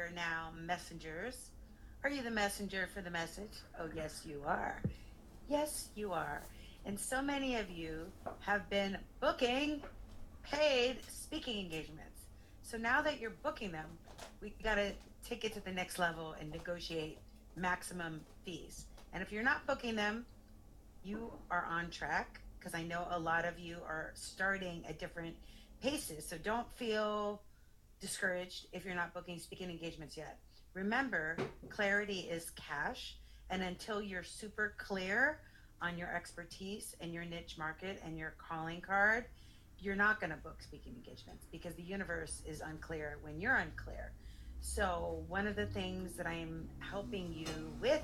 are now messengers. Are you the messenger for the message? Oh, yes, you are. Yes, you are. And so many of you have been booking paid speaking engagements. So now that you're booking them, we got to take it to the next level and negotiate maximum fees. And if you're not booking them, you are on track because I know a lot of you are starting at different paces. So don't feel discouraged if you're not booking speaking engagements yet. Remember, clarity is cash. And until you're super clear on your expertise and your niche market and your calling card, you're not going to book speaking engagements because the universe is unclear when you're unclear. So, one of the things that I'm helping you with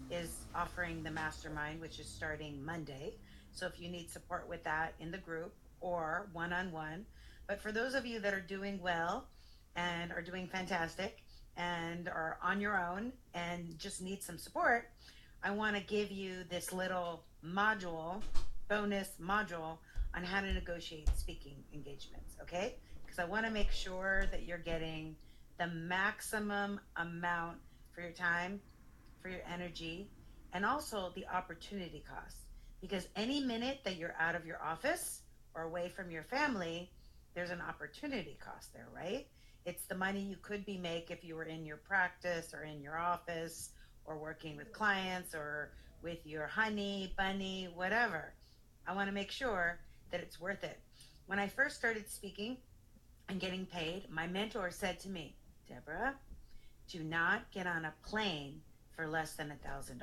is offering the mastermind, which is starting Monday. So, if you need support with that in the group or one on one, but for those of you that are doing well and are doing fantastic and are on your own and just need some support, I want to give you this little module, bonus module on how to negotiate speaking engagements, okay? Because I want to make sure that you're getting the maximum amount for your time, for your energy, and also the opportunity cost. Because any minute that you're out of your office or away from your family, there's an opportunity cost there, right? It's the money you could be make if you were in your practice or in your office or working with clients or with your honey, bunny, whatever. I want to make sure that it's worth it. When I first started speaking and getting paid, my mentor said to me, Deborah, do not get on a plane for less than $1,000.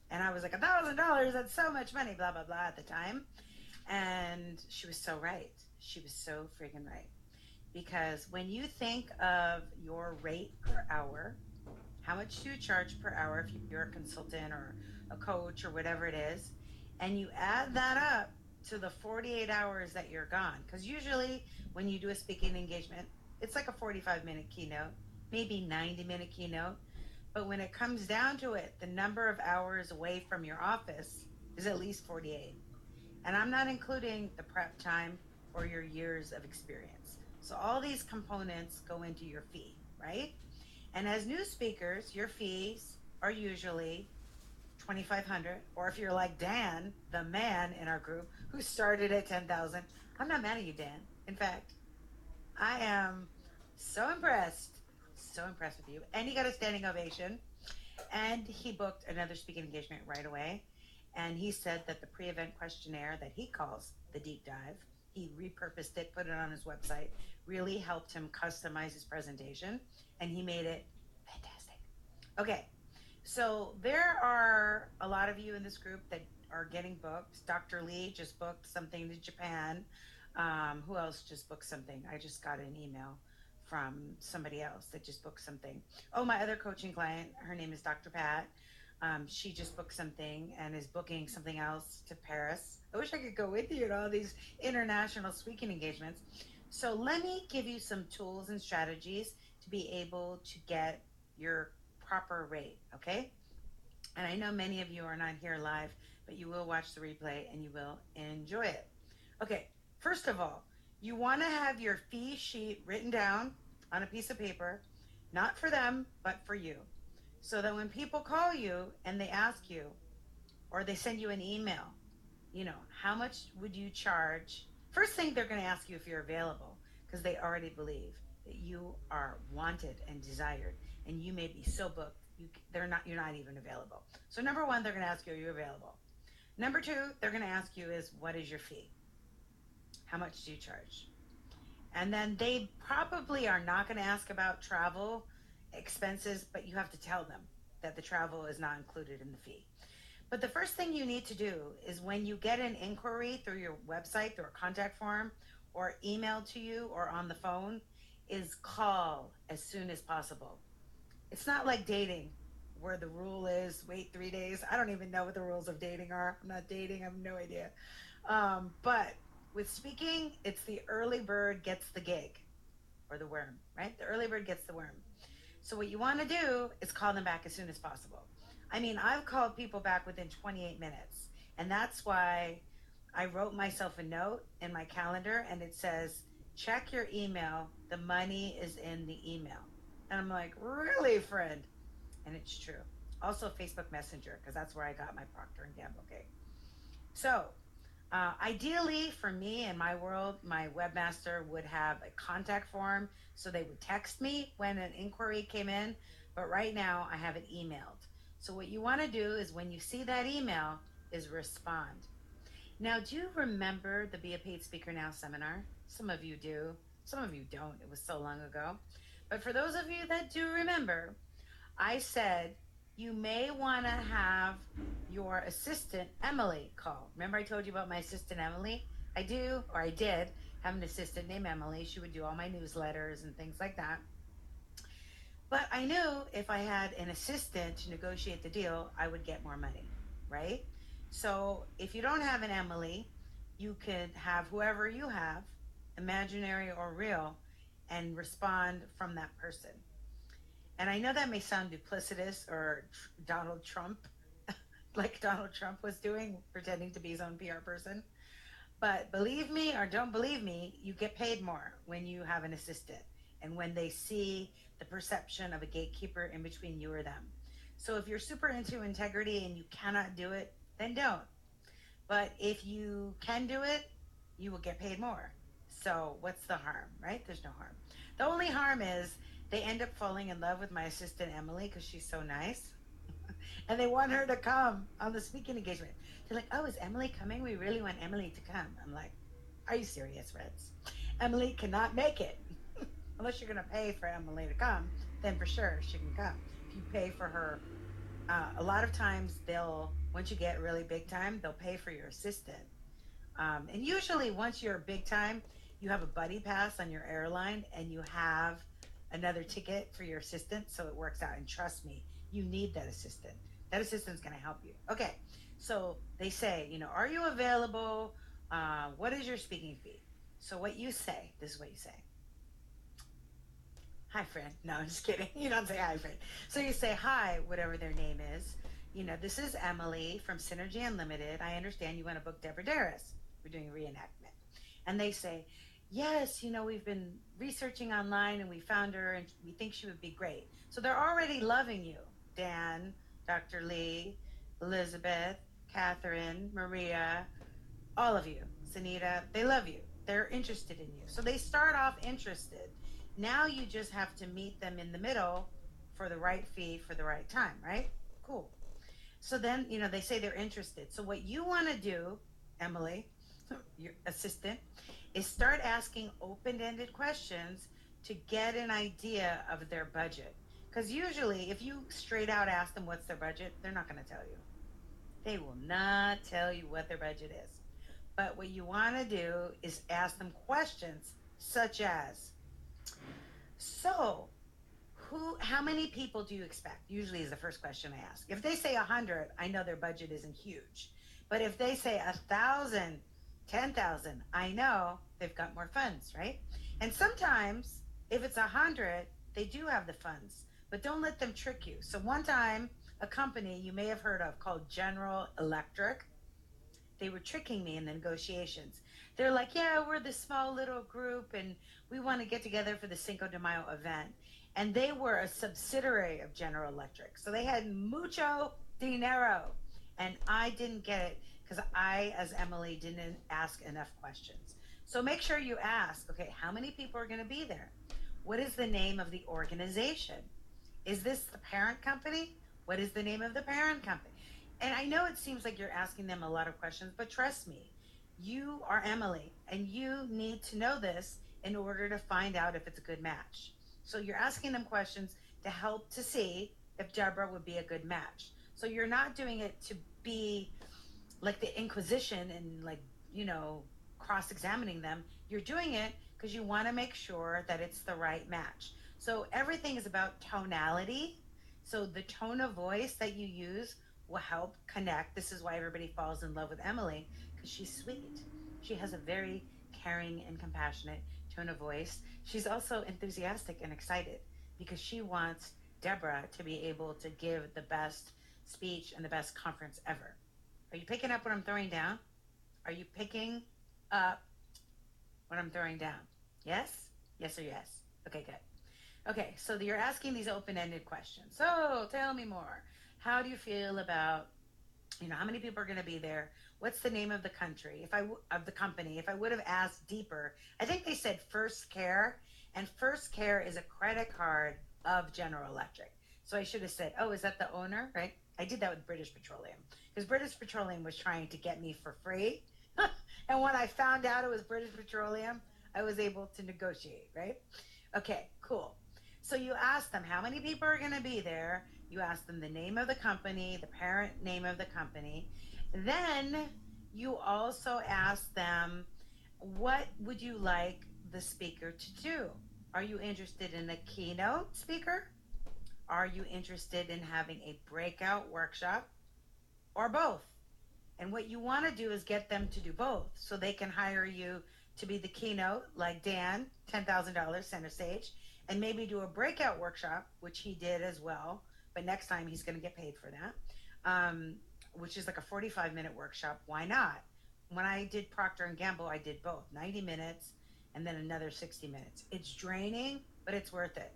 And I was like, $1,000? That's so much money, blah, blah, blah at the time. And she was so right. She was so freaking right. Because when you think of your rate per hour, how much do you charge per hour if you're a consultant or a coach or whatever it is, and you add that up to the 48 hours that you're gone, because usually when you do a speaking engagement, it's like a 45-minute keynote, maybe 90-minute keynote. But when it comes down to it, the number of hours away from your office is at least 48. And I'm not including the prep time or your years of experience. So all these components go into your fee, right? And as new speakers, your fees are usually 2,500. Or if you're like Dan, the man in our group who started at 10,000, I'm not mad at you, Dan. In fact, I am so impressed with you. And he got a standing ovation. And he booked another speaking engagement right away. And he said that the pre event questionnaire that he calls the deep dive, he repurposed it, put it on his website, really helped him customize his presentation, and he made it fantastic. Okay, so there are a lot of you in this group that are getting booked. Dr. Lee just booked something to Japan. Who else just booked something? I just got an email from somebody else that just booked something. Oh, my other coaching client, her name is Dr. Pat. She just booked something and is booking something else to Paris. I wish I could go with you to all these international speaking engagements. So let me give you some tools and strategies to be able to get your proper rate, okay? And I know many of you are not here live, but you will watch the replay and you will enjoy it. Okay, first of all, you want to have your fee sheet written down on a piece of paper, not for them, but for you. So that when people call you and they ask you, or they send you an email, how much would you charge? First thing they're going to ask you if you're available, because they already believe that you are wanted and desired, and you may be so booked you're not even available. So number one, they're going to ask you, are you available? Number two, they're going to ask you is, what is your fee? How much do you charge? And then they probably are not going to ask about travel expenses, but you have to tell them that the travel is not included in the fee. But the first thing you need to do is when you get an inquiry through your website, through a contact form, or email to you, or on the phone, is call as soon as possible. It's not like dating where the rule is wait 3 days. I don't even know what the rules of dating are. I'm not dating, I have no idea. But with speaking, it's the early bird gets the gig or the worm, right? The early bird gets the worm. So what you want to do is call them back as soon as possible. I mean, I've called people back within 28 minutes. And that's why I wrote myself a note in my calendar and it says, check your email. The money is in the email. And I'm like, really, friend? And it's true. Also, Facebook Messenger, because that's where I got my Procter and Gamble gig. So, ideally, for me in my world, my webmaster would have a contact form so they would text me when an inquiry came in. But right now, I have it emailed. So, what you want to do is when you see that email, is respond. Now, do you remember the Be a Paid Speaker Now seminar? Some of you do, some of you don't. It was so long ago. But for those of you that do remember, I said you may want to have your assistant Emily call. Remember I told you about my assistant Emily? I do, or I did, have an assistant named Emily. She would do all my newsletters and things like that. But I knew if I had an assistant to negotiate the deal, I would get more money, right? So if you don't have an Emily, you could have whoever you have, imaginary or real, and respond from that person. And I know that may sound duplicitous or Donald Trump, like Donald Trump was doing, pretending to be his own PR person. But believe me or don't believe me, you get paid more when you have an assistant and when they see the perception of a gatekeeper in between you or them. So if you're super into integrity and you cannot do it, then don't. But if you can do it, you will get paid more. So what's the harm, right? There's no harm. The only harm is they end up falling in love with my assistant Emily because she's so nice, and they want her to come on the speaking engagement. They're like, "Oh, is Emily coming? We really want Emily to come." I'm like, "Are you serious, Reds? Emily cannot make it unless you're going to pay for Emily to come. Then for sure she can come. If you pay for her, a lot of times they'll once you get really big time, they'll pay for your assistant. And usually, once you're big time, you have a buddy pass on your airline and you have another ticket for your assistant. So it works out. And trust me, you need that assistant. That assistant's going to help you. Okay. So they say, are you available? What is your speaking fee? So what you say, this is what you say. Hi, friend. No, I'm just kidding. You don't say hi, friend. So you say, hi, whatever their name is. This is Emily from Synergy Unlimited. I understand you want to book Deborah Darris. We're doing a reenactment. And they say, yes, we've been researching online and we found her and we think she would be great. So they're already loving you. Dan, Dr. Lee, Elizabeth, Catherine, Maria, all of you, Sunita, they love you. They're interested in you. So they start off interested. Now you just have to meet them in the middle for the right fee for the right time, right? Cool. So then, they say they're interested. So what you want to do, Emily, your assistant, is start asking open-ended questions to get an idea of their budget. Because usually, if you straight out ask them what's their budget, they're not going to tell you. They will not tell you what their budget is. But what you want to do is ask them questions such as, so how many people do you expect? Usually is the first question I ask. If they say 100, I know their budget isn't huge. But if they say 1,000, 10,000, I know they've got more funds, right? And sometimes if it's 100, they do have the funds, but don't let them trick you. So one time, a company you may have heard of called General Electric, they were tricking me in the negotiations. They're like, yeah, we're this small little group and we want to get together for the Cinco de Mayo event. And they were a subsidiary of General Electric. So they had mucho dinero. And I didn't get it because I, as Emily, didn't ask enough questions. So make sure you ask, okay, how many people are going to be there? What is the name of the organization? Is this the parent company? What is the name of the parent company? And I know it seems like you're asking them a lot of questions, but trust me, you are Emily, and you need to know this in order to find out if it's a good match. So you're asking them questions to help to see if Deborah would be a good match. So you're not doing it to be like the Inquisition and cross examining them. You're doing it because you want to make sure that it's the right match. So everything is about tonality. So the tone of voice that you use will help connect. This is why everybody falls in love with Emily, because she's sweet. She has a very caring and compassionate tone of voice. She's also enthusiastic and excited because she wants Deborah to be able to give the best speech and the best conference ever. Are you picking up what I'm throwing down? Are you picking up what I'm throwing down? Yes? Yes or yes? Okay, good. Okay, so you're asking these open-ended questions. So tell me more. How do you feel about, how many people are going to be there? What's the name of the country? Of the company, if I would have asked deeper, I think they said First Care, and First Care is a credit card of General Electric. So I should have said, "Oh, is that the owner?" Right? I did that with British Petroleum because British Petroleum was trying to get me for free, and when I found out it was British Petroleum, I was able to negotiate. Right? Okay, cool. So you ask them how many people are going to be there. You ask them the name of the company, the parent name of the company. Then you also ask them, what would you like the speaker to do? Are you interested in a keynote speaker? Are you interested in having a breakout workshop, or both? And what you want to do is get them to do both so they can hire you to be the keynote, like Dan, $10,000 center stage, and maybe do a breakout workshop, which he did as well. But next time he's going to get paid for that, um, which is like a 45-minute workshop. Why not? When I did Procter and Gamble, I did both 90 minutes and then another 60 minutes. It's draining, but it's worth it.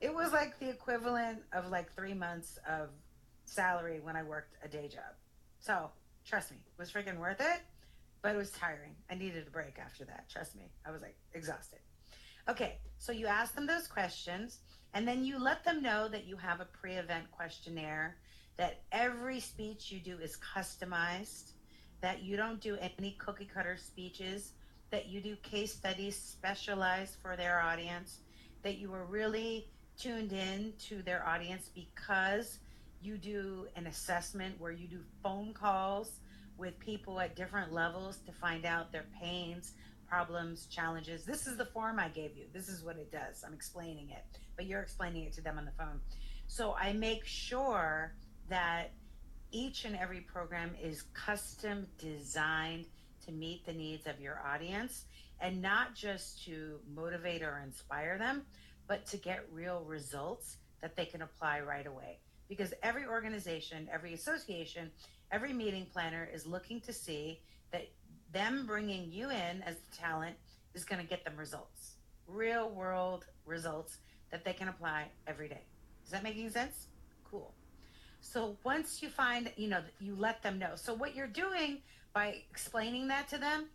It was like the equivalent of like 3 months of salary when I worked a day job. So trust me, it was freaking worth it, but it was tiring. I needed a break after that. Trust me. I was like exhausted. Okay, so you ask them those questions, and then you let them know that you have a pre event questionnaire, that every speech you do is customized, that you don't do any cookie cutter speeches, that you do case studies specialized for their audience, that you are really tuned in to their audience because you do an assessment where you do phone calls with people at different levels to find out their pains, problems, challenges. This is the form I gave you. This is what it does. I'm explaining it, but you're explaining it to them on the phone. So I make sure that each and every program is custom designed to meet the needs of your audience, and not just to motivate or inspire them, but to get real results that they can apply right away. Because every organization, every association, every meeting planner is looking to see that them bringing you in as the talent is going to get them results, real world results that they can apply every day. Is that making sense? Cool. So once you find, you let them know. So what you're doing by explaining that to them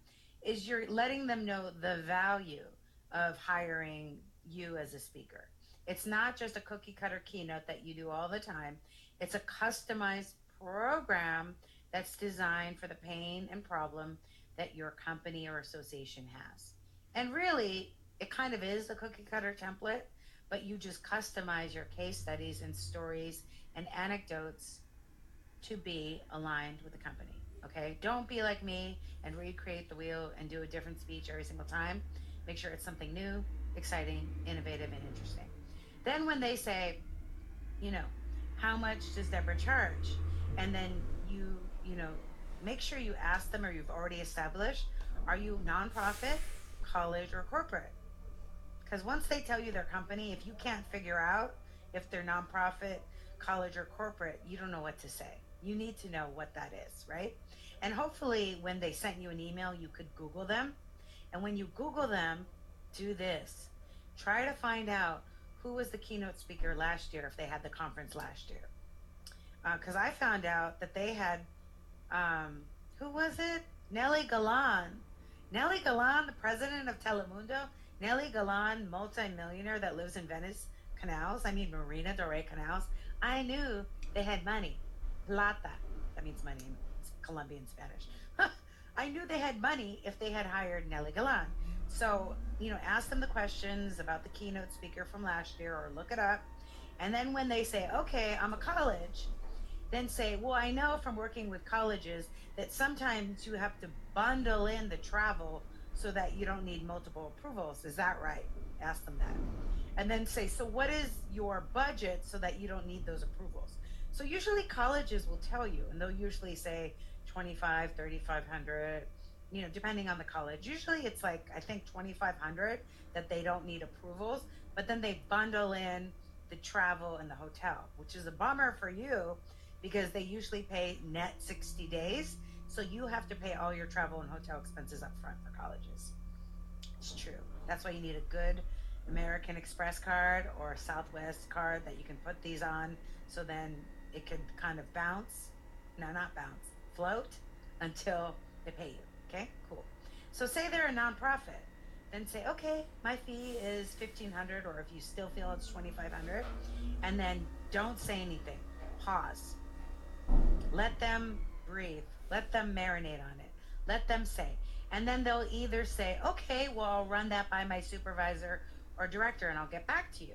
is you're letting them know the value of hiring you as a speaker. It's not just a cookie cutter keynote that you do all the time. It's a customized program that's designed for the pain and problem that your company or association has. And really, it kind of is a cookie cutter template, but you just customize your case studies and stories and anecdotes to be aligned with the company. Okay, don't be like me and recreate the wheel and do a different speech every single time. Make sure it's something new, exciting, innovative, and interesting. Then when they say, you know, how much does Deborah charge? And then make sure you ask them, or you've already established, are you nonprofit, college, or corporate? Because once they tell you their company, if you can't figure out if they're nonprofit, college, or corporate, you don't know what to say. You need to know what that is, right? And hopefully, when they sent you an email, you could Google them. And when you Google them, do this: try to find out who was the keynote speaker last year if they had the conference last year. Because I found out that they had, um, who was it? Nelly Galan. Nelly Galan, the president of Telemundo. Nelly Galan, multimillionaire that lives in Venice canals. I mean, Marina del Rey canals. I knew they had money. Plata. That means money in Colombian Spanish. I knew they had money if they had hired Nelly Galan. So, ask them the questions about the keynote speaker from last year, or look it up. And then when they say, okay, I'm a college, then say, well, I know from working with colleges that sometimes you have to bundle in the travel so that you don't need multiple approvals. Is that right? Ask them that. And then say, so what is your budget so that you don't need those approvals? So usually colleges will tell you, and they'll usually say 25, 3,500, depending on the college. Usually it's like, I think 2,500 that they don't need approvals, but then they bundle in the travel and the hotel, which is a bummer for you because they usually pay net 60 days. So you have to pay all your travel and hotel expenses up front for colleges. It's true. That's why you need a good American Express card or Southwest card that you can put these on so then it could kind of bounce. No, not bounce, float until they pay you. Okay, cool. So say they're a nonprofit. Then say, okay, my fee is 1,500, or if you still feel it's 2,500, and then don't say anything. Pause. Let them breathe. Let them marinate on it. Let them say. And then they'll either say, okay, well, I'll run that by my supervisor or director and I'll get back to you.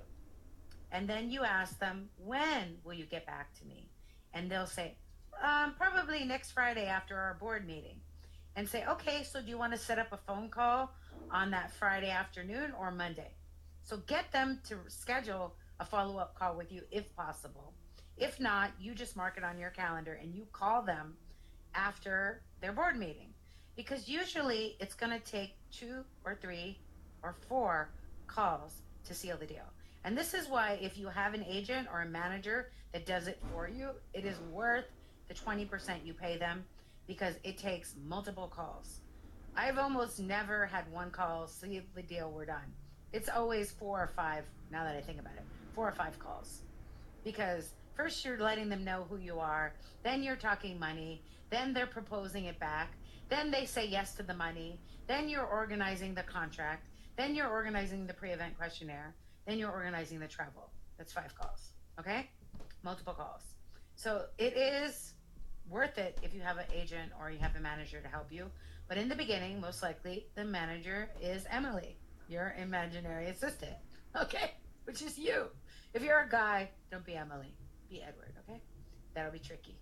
And then you ask them, when will you get back to me? And they'll say, probably next Friday after our board meeting. And say, okay, so do you want to set up a phone call on that Friday afternoon or Monday? So get them to schedule a follow up call with you if possible. If not, you just mark it on your calendar and you call them after their board meeting. Because usually it's going to take 2 or 3 or 4 calls to seal the deal. And this is why, if you have an agent or a manager that does it for you, it is worth the 20% you pay them because it takes multiple calls. I've almost never had one call, seal the deal, we're done. It's always 4 or 5, now that I think about it, 4 or 5 calls, because first you're letting them know who you are, then you're talking money, then they're proposing it back, then they say yes to the money, then you're organizing the contract, then you're organizing the pre-event questionnaire, then you're organizing the travel. That's 5 calls. Okay, multiple calls. So it is worth it if you have an agent or you have a manager to help you, but in the beginning, most likely the manager is Emily, your imaginary assistant. Okay, which is you. If you're a guy, don't be Emily, be Edward. Okay, that'll be tricky.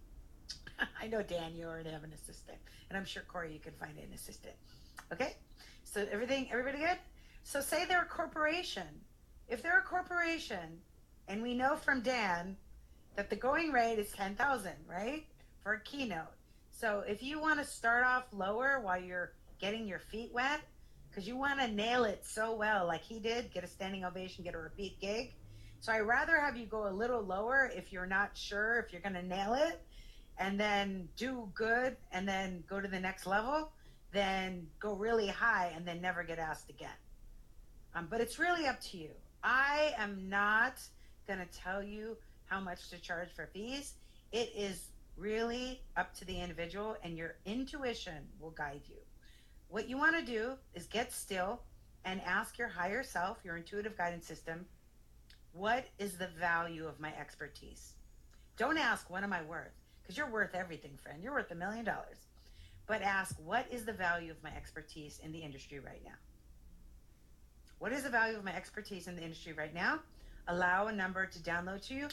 I know, Dan, you already have an assistant, and I'm sure, Corey, you can find an assistant. Okay, so everybody good? So say they're a corporation. If they're a corporation, and we know from Dan that the going rate is 10,000, right, for a keynote. So if you want to start off lower while you're getting your feet wet, because you want to nail it so well, like he did, get a standing ovation, get a repeat gig. So I'd rather have you go a little lower if you're not sure if you're going to nail it, and then do good and then go to the next level, then go really high and then never get asked again. But it's really up to you. I am not going to tell you how much to charge for fees. It is really up to the individual, and your intuition will guide you. What you want to do is get still and ask your higher self, your intuitive guidance system, what is the value of my expertise? Don't ask, what am I worth? Because you're worth everything, friend. You're worth $1,000,000. But ask, what is the value of my expertise in the industry right now? What is the value of my expertise in the industry right now? Allow a number to download to you.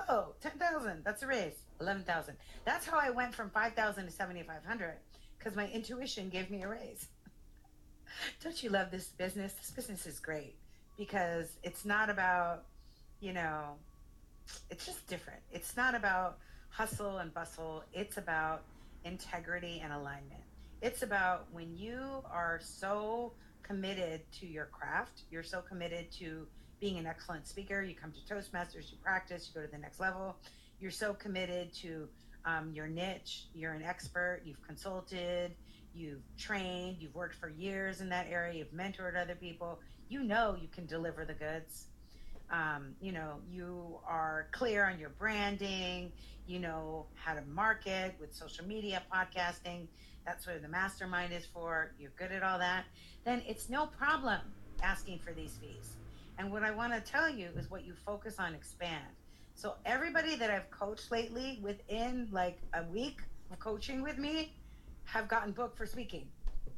Oh, 10,000. That's a raise. 11,000. That's how I went from 5,000 to 7,500, because my intuition gave me a raise. Don't you love this business? This business is great because it's not about, you know, it's just different. It's not about hustle and bustle. It's about integrity and alignment. It's about when you are so committed to your craft, you're so committed to being an excellent speaker. You come to Toastmasters, you practice, you go to the next level. You're so committed to your niche. You're an expert. You've consulted, you've trained, you've worked for years in that area, you've mentored other people. You know you can deliver the goods. You are clear on your branding, you know how to market with social media, podcasting. That's what the mastermind is for. You're good at all that. Then it's no problem asking for these fees. And what I want to tell you is what you focus on, expand. So everybody that I've coached lately, within like a week of coaching with me, have gotten booked for speaking.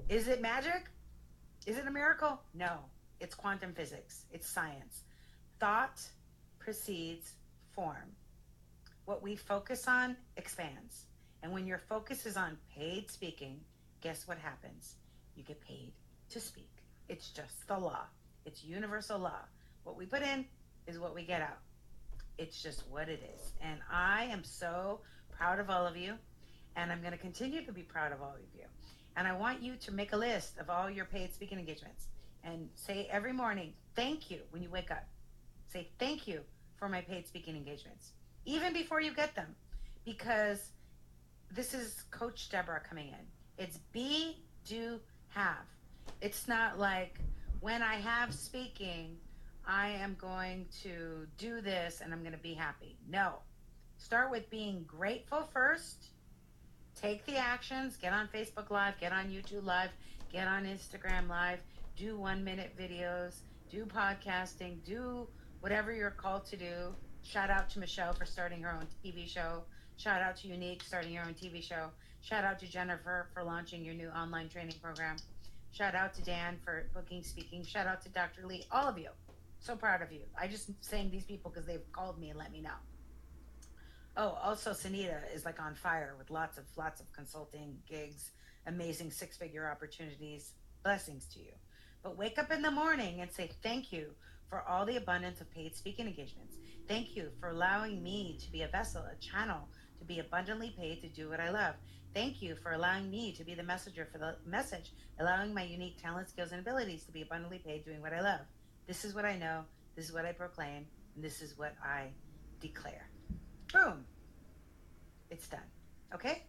Is it magic? Is it a miracle? No. It's quantum physics. It's science. Thought precedes form. What we focus on expands. And when your focus is on paid speaking, guess what happens? You get paid to speak. It's just the law. It's universal law. What we put in is what we get out. It's just what it is. And I am so proud of all of you. And I'm going to continue to be proud of all of you. And I want you to make a list of all your paid speaking engagements and say every morning, thank you when you wake up. Say thank you for my paid speaking engagements, even before you get them, because this is Coach Deborah coming in. It's be, do, have. It's not like when I have speaking, I am going to do this and I'm going to be happy. No. Start with being grateful first. Take the actions. Get on Facebook Live, get on YouTube Live, get on Instagram Live, do 1 minute videos, do podcasting, do whatever you're called to do. Shout out to Michelle for starting her own TV show. Shout out to Unique starting your own TV show. Shout out to Jennifer for launching your new online training program. Shout out to Dan for booking, speaking. Shout out to Dr. Lee, all of you. So proud of you. I just saying these people because they've called me and let me know. Oh, also Sunita is like on fire with lots of consulting gigs, amazing six-figure opportunities. Blessings to you. But wake up in the morning and say thank you for all the abundance of paid speaking engagements. Thank you for allowing me to be a vessel, a channel, to be abundantly paid to do what I love. Thank you for allowing me to be the messenger for the message, allowing my unique talent, skills, and abilities to be abundantly paid doing what I love. This is what I know, this is what I proclaim, and this is what I declare. Boom. It's done. Okay?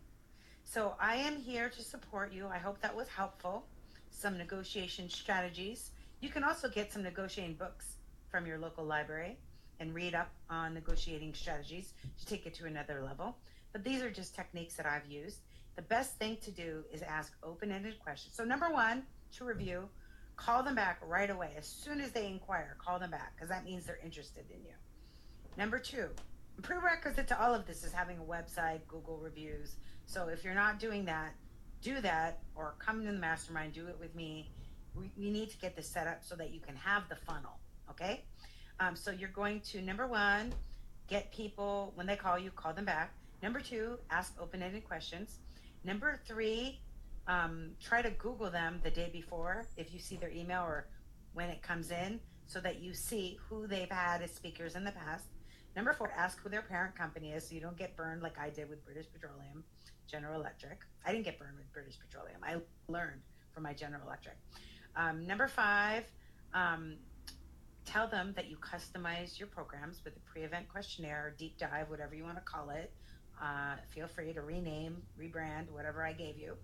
So I am here to support you. I hope that was helpful. Some negotiation strategies. You can also get some negotiating books from your local library and read up on negotiating strategies to take it to another level. But these are just techniques that I've used. The best thing to do is ask open-ended questions. So number one, to review, call them back right away. As soon as they inquire, call them back because that means they're interested in you. Number two, prerequisite to all of this is having a website, Google reviews. So if you're not doing that, do that or come to the mastermind, do it with me. We need to get this set up so that you can have the funnel. Okay. So you're going to, number one, get people, when they call you, call them back. Number two, ask open-ended questions. Number three, try to Google them the day before if you see their email or when it comes in so that you see who they've had as speakers in the past. Number four, ask who their parent company is so you don't get burned like I did with British Petroleum, General Electric. I didn't get burned with British Petroleum. I learned from my General Electric. Number five, tell them that you customize your programs with a pre-event questionnaire, deep dive, whatever you want to call it. Feel free to rename, rebrand, whatever I gave you.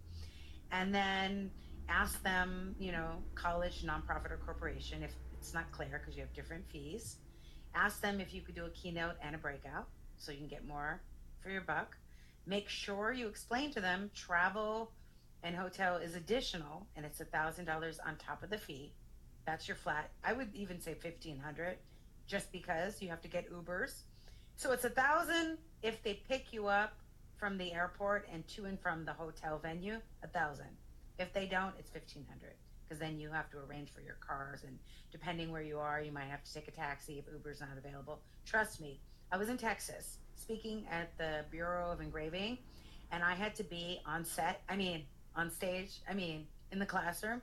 And then ask them, college, nonprofit, or corporation, if it's not clear because you have different fees. Ask them if you could do a keynote and a breakout so you can get more for your buck. Make sure you explain to them travel and hotel is additional and it's $1,000 on top of the fee. That's your flat. I would even say 1,500 just because you have to get Ubers. So it's 1,000 if they pick you up from the airport and to and from the hotel venue, 1,000. If they don't, it's 1,500 because then you have to arrange for your cars and depending where you are, you might have to take a taxi if Uber's not available. Trust me, I was in Texas speaking at the Bureau of Engraving and I had to be on stage, in the classroom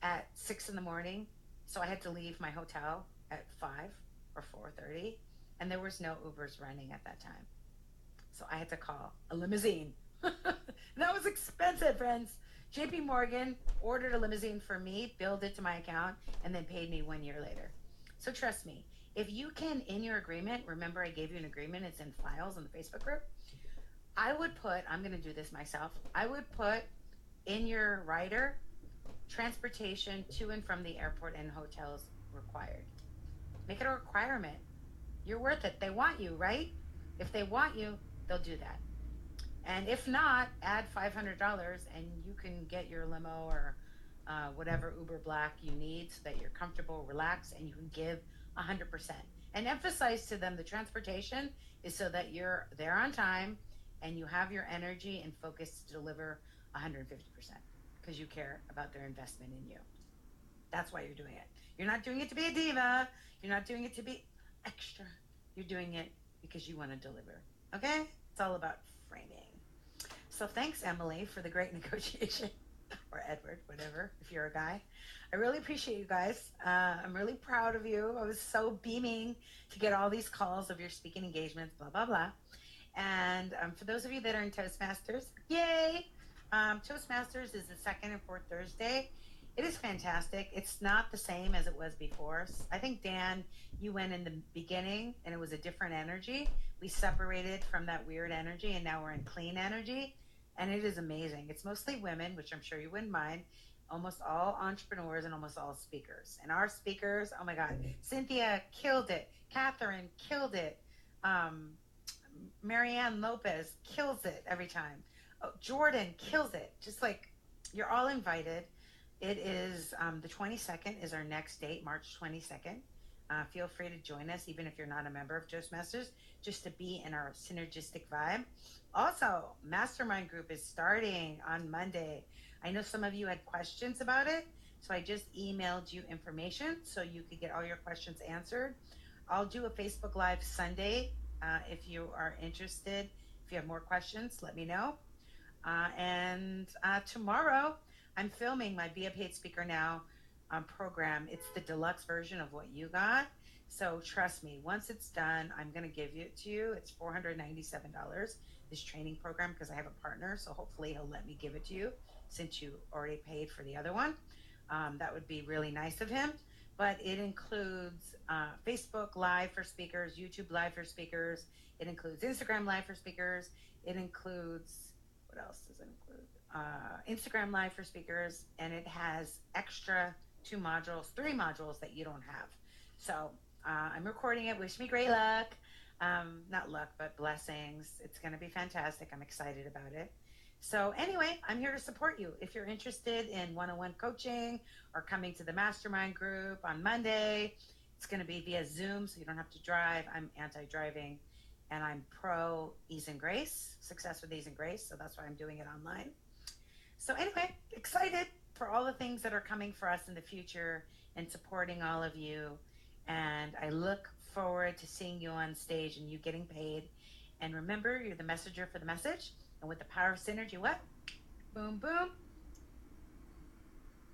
at 6 in the morning. So I had to leave my hotel at 5 or 4:30 and there was no Ubers running at that time. So I had to call a limousine. That was expensive, friends. JP Morgan ordered a limousine for me, billed it to my account, and then paid me 1 year later. So trust me, if you can, in your agreement, remember I gave you an agreement, it's in files on the Facebook group. I'm going to do this myself. I would put in your rider, transportation to and from the airport and hotels required. Make it a requirement. You're worth it. They want you, right? If they want you, they'll do that. And if not, add $500 and you can get your limo or whatever Uber Black you need so that you're comfortable, relaxed, and you can give 100%. And emphasize to them the transportation is so that you're there on time and you have your energy and focus to deliver 150% because you care about their investment in you. That's why you're doing it. You're not doing it to be a diva. You're not doing it to be extra. You're doing it because you want to deliver. Okay? It's all about framing. So thanks, Emily, for the great negotiation. Or Edward, whatever, if you're a guy. I really appreciate you guys. I'm really proud of you. I was so beaming to get all these calls of your speaking engagements, blah, blah, blah. And for those of you that are in Toastmasters, yay! Toastmasters is the second and fourth Thursday. It is fantastic. It's not the same as it was before. I think, Dan, you went in the beginning and it was a different energy. We separated from that weird energy and now we're in clean energy. And it is amazing. It's mostly women, which I'm sure you wouldn't mind. almost all entrepreneurs and almost all speakers. And our speakers, oh my God, Cynthia killed it. Catherine killed it. Um, Marianne Lopez kills it every time. Oh, Jordan kills it. Just like you're all invited. It is the 22nd is our next date, March 22nd. Feel free to join us, even if you're not a member of Toastmasters, just to be in our synergistic vibe. Also, Mastermind Group is starting on Monday. I know some of you had questions about it, so I just emailed you information so you could get all your questions answered. I'll do a Facebook Live Sunday if you are interested. If you have more questions, let me know. And tomorrow, I'm filming my Be a Paid Speaker Now program. It's the deluxe version of what you got. So trust me, once it's done, I'm going to give it to you. It's $497, this training program, because I have a partner. So hopefully he'll let me give it to you since you already paid for the other one. That would be really nice of him. But it includes Facebook Live for speakers, YouTube Live for speakers. It includes Instagram Live for speakers. It includes, what else does it include? Instagram Live for speakers. And it has extra three modules that you don't have. So I'm recording it. Wish me great luck. Not luck, but blessings. It's going to be fantastic. I'm excited about it. So anyway, I'm here to support you. If you're interested in one-on-one coaching or coming to the mastermind group on Monday, it's going to be via Zoom, so you don't have to drive. I'm anti-driving, and I'm pro ease and grace, success with ease and grace. So that's why I'm doing it online. So anyway, excited for all the things that are coming for us in the future and supporting all of you. And I look forward to seeing you on stage and you getting paid. And remember, you're the messenger for the message. And with the power of synergy, what? Boom, boom.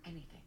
Anything.